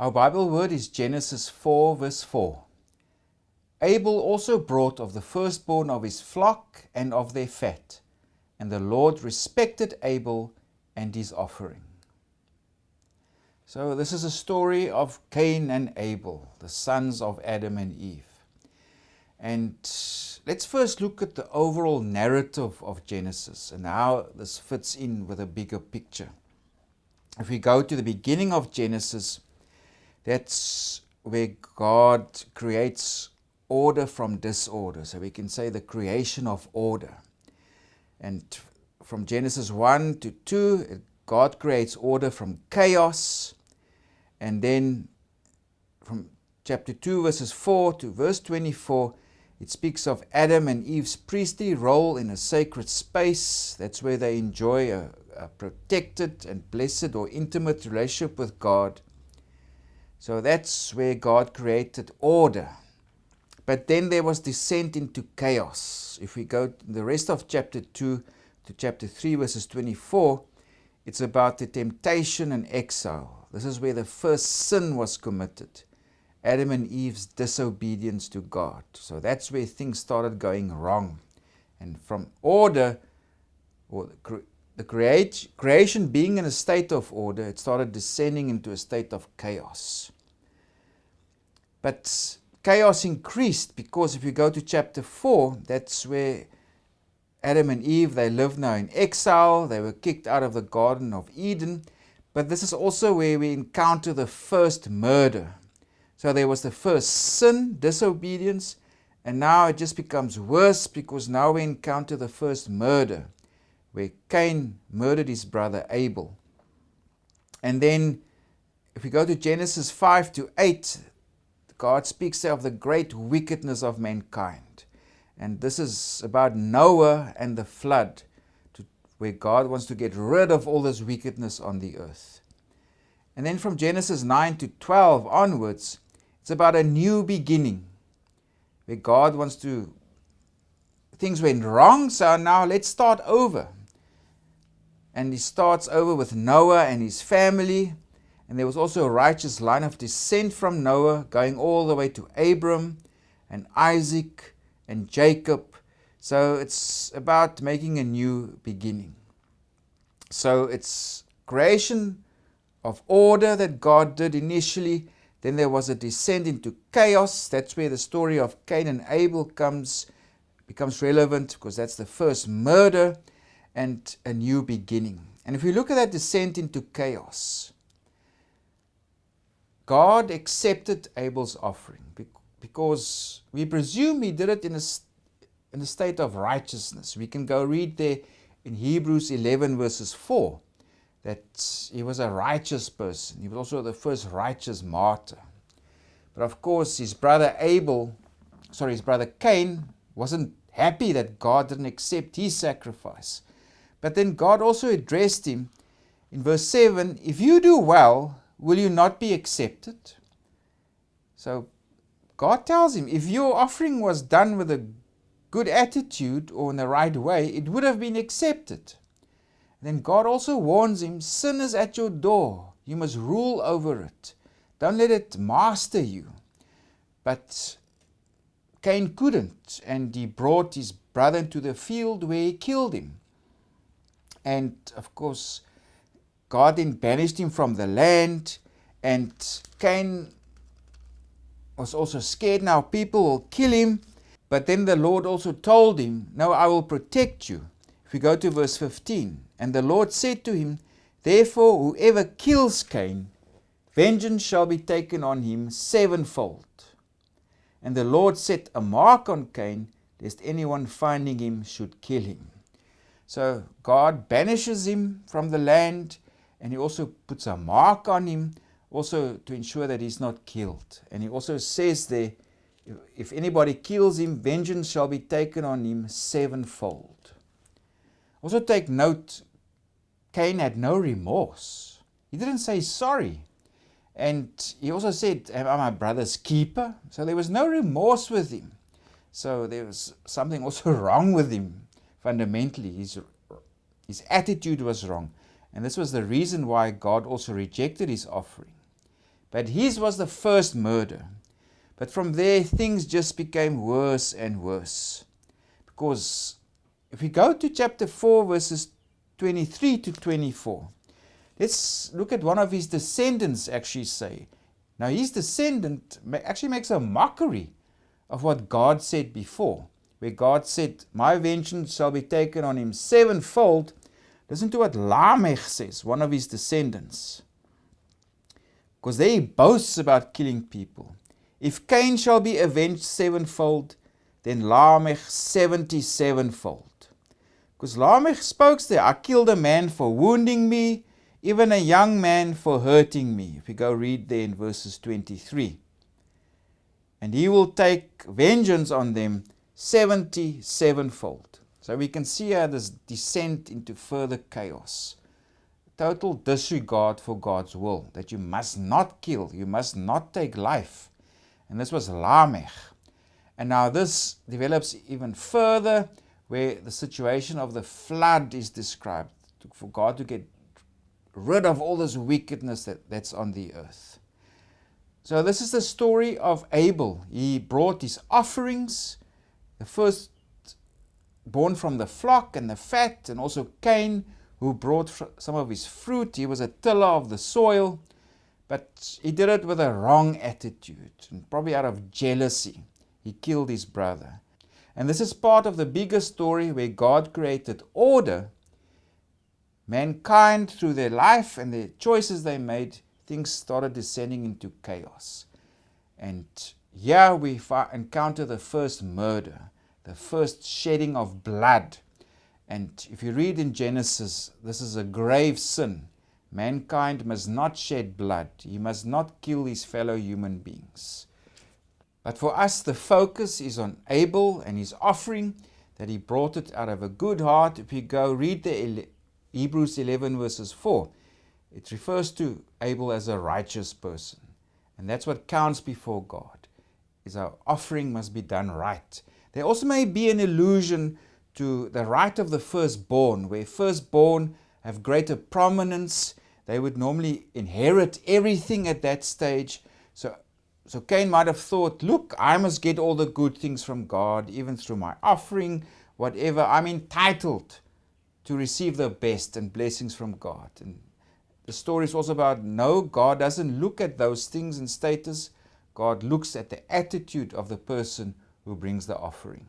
Our Bible word is Genesis 4 verse 4. Abel also brought of the firstborn of his flock and of their fat, and the Lord respected Abel and his offering. So this is a story of Cain and Abel, the sons of Adam and Eve. And let's first look at the overall narrative of Genesis and how this fits in with a bigger picture. If we go to the beginning of Genesis, that's where God creates order from disorder. So we can say the creation of order. And from Genesis 1 to 2, God creates order from chaos. And then from chapter 2 verses 4 to verse 24, it speaks of Adam and Eve's priestly role in a sacred space. That's where they enjoy a protected and blessed or intimate relationship with God. So that's where God created order. But then there was descent into chaos. If we go to the rest of chapter 2 to chapter 3 verses 24, it's about the temptation and exile. This is where the first sin was committed. Adam and Eve's disobedience to God. So that's where things started going wrong. And from order, or the creation being in a state of order, it started descending into a state of chaos. But chaos increased because if you go to chapter 4, that's where Adam and Eve, they live now in exile. They were kicked out of the Garden of Eden. But this is also where we encounter the first murder. So there was the first sin, disobedience, and now it just becomes worse because now we encounter the first murder, where Cain murdered his brother Abel. And then if we go to Genesis 5 to 8, God speaks of the great wickedness of mankind. And this is about Noah and the flood, where God wants to get rid of all this wickedness on the earth. And then from Genesis 9 to 12 onwards, it's about a new beginning, where God wants to, things went wrong, so now let's start over. And he starts over with Noah and his family. And there was also a righteous line of descent from Noah, going all the way to Abram and Isaac and Jacob. So it's about making a new beginning. So it's creation of order that God did initially. Then there was a descent into chaos. That's where the story of Cain and Abel becomes relevant, because that's the first murder and a new beginning. And if we look at that descent into chaos, God accepted Abel's offering because we presume he did it in a state of righteousness. We can go read there in Hebrews 11 verses 4 that he was a righteous person. He was also the first righteous martyr. But of course his brother Cain wasn't happy that God didn't accept his sacrifice. But then God also addressed him in verse 7, if you do well, will you not be accepted? So God tells him, if your offering was done with a good attitude or in the right way, it would have been accepted. Then God also warns him, sin is at your door. You must rule over it. Don't let it master you. But Cain couldn't, and he brought his brother into the field where he killed him. And of course, God then banished him from the land, and Cain was also scared now people will kill him. But then the Lord also told him, no, I will protect you. If we go to verse 15, and the Lord said to him, therefore whoever kills Cain, vengeance shall be taken on him sevenfold. And the Lord set a mark on Cain, lest anyone finding him should kill him. So God banishes him from the land, and he also puts a mark on him, also to ensure that he's not killed. And he also says there, if anybody kills him, vengeance shall be taken on him sevenfold. Also take note, Cain had no remorse. He didn't say sorry. And he also said, am I my brother's keeper? So there was no remorse with him. So there was something also wrong with him fundamentally. His attitude was wrong. And this was the reason why God also rejected his offering. But his was the first murder. But from there, things just became worse and worse. Because if we go to chapter 4, verses 23 to 24, let's look at one of his descendants actually say. Now, his descendant actually makes a mockery of what God said before, where God said, my vengeance shall be taken on him sevenfold. Listen to what Lamech says, one of his descendants. Because there he boasts about killing people. If Cain shall be avenged sevenfold, then Lamech 77-fold. Because Lamech spoke there, I killed a man for wounding me, even a young man for hurting me. If you go read there in verses 23. And he will take vengeance on them 77-fold. So we can see how this descent into further chaos. Total disregard for God's will, that you must not kill, you must not take life. And this was Lamech. And now this develops even further, where the situation of the flood is described, for God to get rid of all this wickedness that's on the earth. So this is the story of Abel. He brought his offerings, the firstborn from the flock and the fat, and also Cain, who brought some of his fruit. He was a tiller of the soil, but he did it with a wrong attitude, and probably out of jealousy. He killed his brother. And this is part of the bigger story where God created order. Mankind, through their life and the choices they made, things started descending into chaos. And here we encounter the first murder, the first shedding of blood. And if you read in Genesis, this is a grave sin. Mankind must not shed blood. He must not kill his fellow human beings. But for us, the focus is on Abel and his offering, that he brought it out of a good heart. If you go read the Hebrews 11 verses 4, it refers to Abel as a righteous person. And that's what counts before God, is our offering must be done right. There also may be an allusion to the right of the firstborn, where firstborn have greater prominence. They would normally inherit everything at that stage. So Cain might have thought, look, I must get all the good things from God, even through my offering, whatever. I'm entitled to receive the best and blessings from God. And the story is also about, no, God doesn't look at those things and status. God looks at the attitude of the person who brings the offering.